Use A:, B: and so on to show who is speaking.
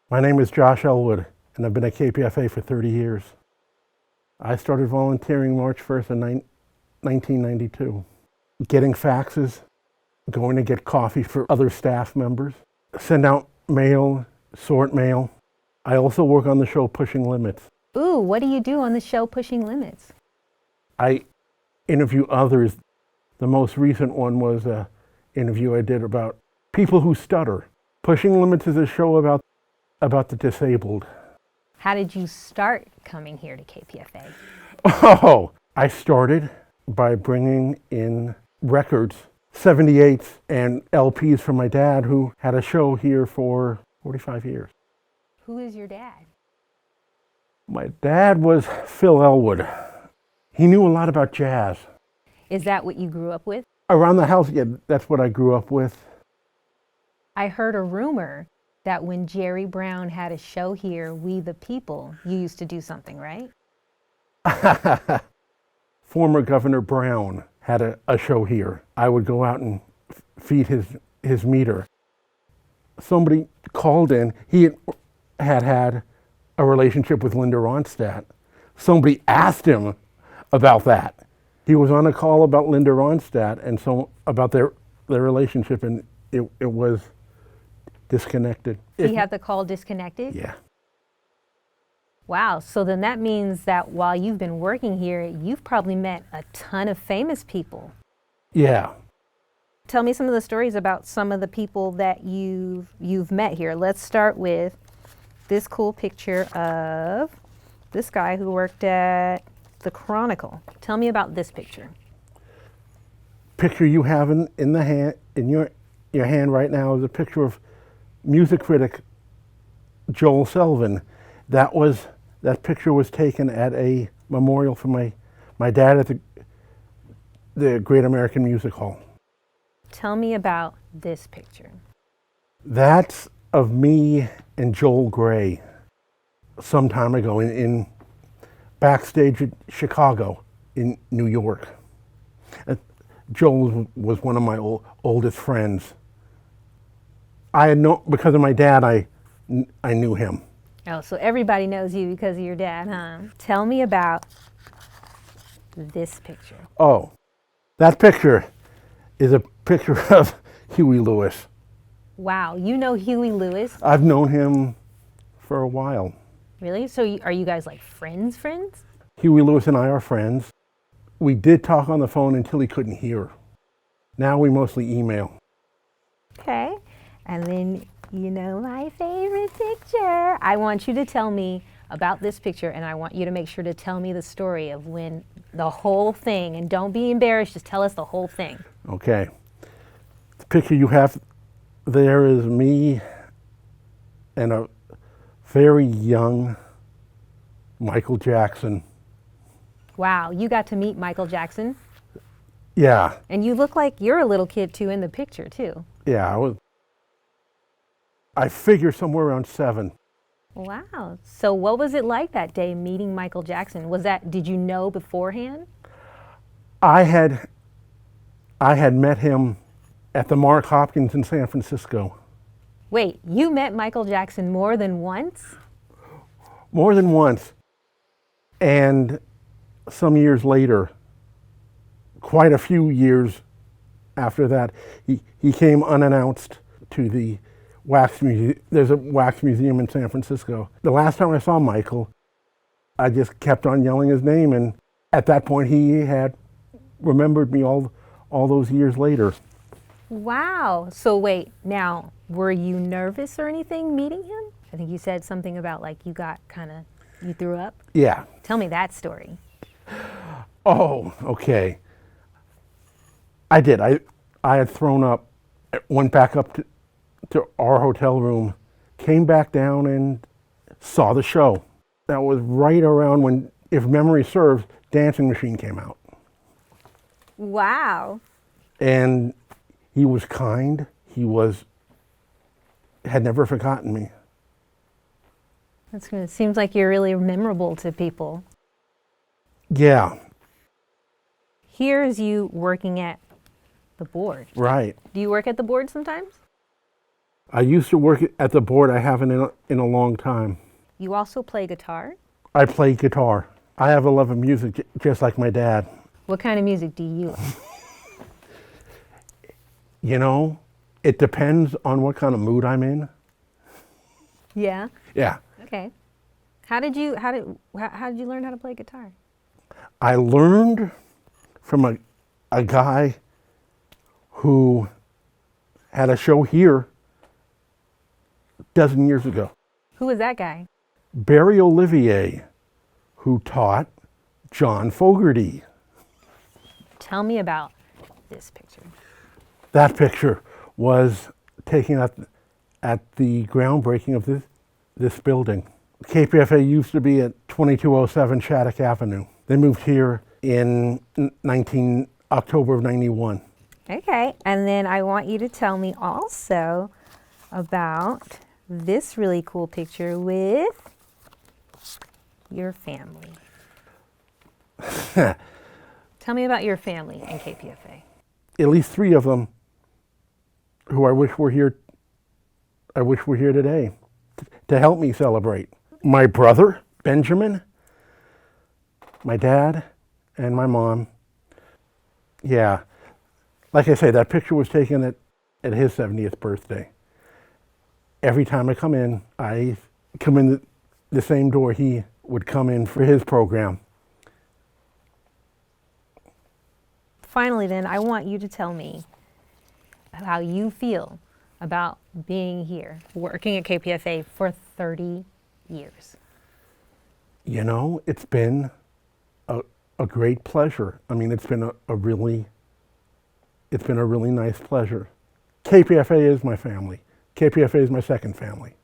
A: My name is Josh Elwood, and I've been at KPFA for 30 years. I started volunteering March 1st in 1992. Getting faxes, going to get coffee for other staff members, send out mail, sort mail. I also work on the show Pushing Limits.
B: Ooh, what do you do on the show Pushing Limits?
A: I interview others. The most recent one was an interview I did about people who stutter. Pushing Limits is a show about the disabled.
B: How did you start coming here to KPFA?
A: Oh, I started by bringing in records, 78s and LPs from my dad, who had a show here for 45 years.
B: Who is your dad?
A: My dad was Phil Elwood. He knew a lot about jazz.
B: Is that what you grew up with?
A: Around the house, yeah, that's what I grew up with.
B: I heard a rumor that when Jerry Brown had a show here, We the People, you used to do something, right?
A: Former Governor Brown had a show here. I would go out and feed his meter. Somebody called in. He had a relationship with Linda Ronstadt. Somebody asked him about that. He was on a call about Linda Ronstadt and so about their relationship, and it was disconnected.
B: He had the call disconnected?
A: Yeah.
B: Wow, so then that means that while you've been working here, you've probably met a ton of famous people.
A: Yeah.
B: Tell me some of the stories about some of the people that you've met here. Let's start with this cool picture of this guy who worked at the Chronicle. Tell me about this picture.
A: Picture you have in the hand in your hand right now is a picture of music critic Joel Selvin. That picture was taken at a memorial for my dad at the Great American Music Hall.
B: Tell me about this picture.
A: That's of me and Joel Gray some time ago in backstage at Chicago in New York. Joel was one of my oldest friends. I had because of my dad, I knew him.
B: Oh, so everybody knows you because of your dad, huh? Tell me about this picture.
A: Oh, that picture is a picture of Huey Lewis.
B: Wow, you know Huey Lewis?
A: I've known him for a while.
B: Really? So are you guys like friends?
A: Huey Lewis and I are friends. We did talk on the phone until he couldn't hear. Now we mostly email.
B: Okay. And then, you know, my favorite picture. I want you to tell me about this picture, and I want you to make sure to tell me the story of when the whole thing, and don't be embarrassed, just tell us the whole thing.
A: Okay. The picture you have there is me and a very young Michael Jackson.
B: Wow, you got to meet Michael Jackson?
A: Yeah.
B: And you look like you're a little kid too in the picture too.
A: Yeah, I figure somewhere around 7.
B: Wow. So what was it like that day meeting Michael Jackson? Did you know beforehand?
A: I had met him at the Mark Hopkins in San Francisco.
B: Wait, you met Michael Jackson more than once?
A: More than once. And some years later, quite a few years after that, he came unannounced to the wax museum. There's a wax museum in San Francisco. The last time I saw Michael, I just kept on yelling his name, and at that point he had remembered me all those years later.
B: Wow. So wait, now, were you nervous or anything meeting him? I think you said something about like you threw up?
A: Yeah.
B: Tell me that story.
A: Oh, okay. I did. I had thrown up, went back up to our hotel room, came back down and saw the show. That was right around when, if memory serves, Dancing Machine came out.
B: Wow.
A: And he was kind. Had never forgotten me.
B: That's good. It seems like you're really memorable to people.
A: Yeah.
B: Here's you working at the board.
A: Right.
B: Do you work at the board sometimes?
A: I used to work at the board. I haven't in a long time.
B: You also play guitar.
A: I play guitar. I have a love of music just like my dad.
B: What kind of music do you like?
A: You know, it depends on what kind of mood I'm in.
B: Yeah.
A: Yeah.
B: Okay. How did you learn how to play guitar?
A: I learned from a guy who had a show here a dozen years ago.
B: Who was that guy?
A: Barry Olivier, who taught John Fogerty.
B: Tell me about this picture.
A: That picture was taken at the groundbreaking of this building. KPFA used to be at 2207 Shattuck Avenue. They moved here in October of 91.
B: Okay, and then I want you to tell me also about this really cool picture with your family. Tell me about your family in KPFA.
A: At least three of them who I wish were here today to help me celebrate. My brother, Benjamin, my dad, and my mom. Yeah, like I say, that picture was taken at his 70th birthday. Every time I come in the same door he would come in for his program.
B: Finally then, I want you to tell me how you feel about being here, working at KPFA for 30 years.
A: You know, it's been a great pleasure. I mean, it's been a really nice pleasure. KPFA is my family. KPFA is my second family.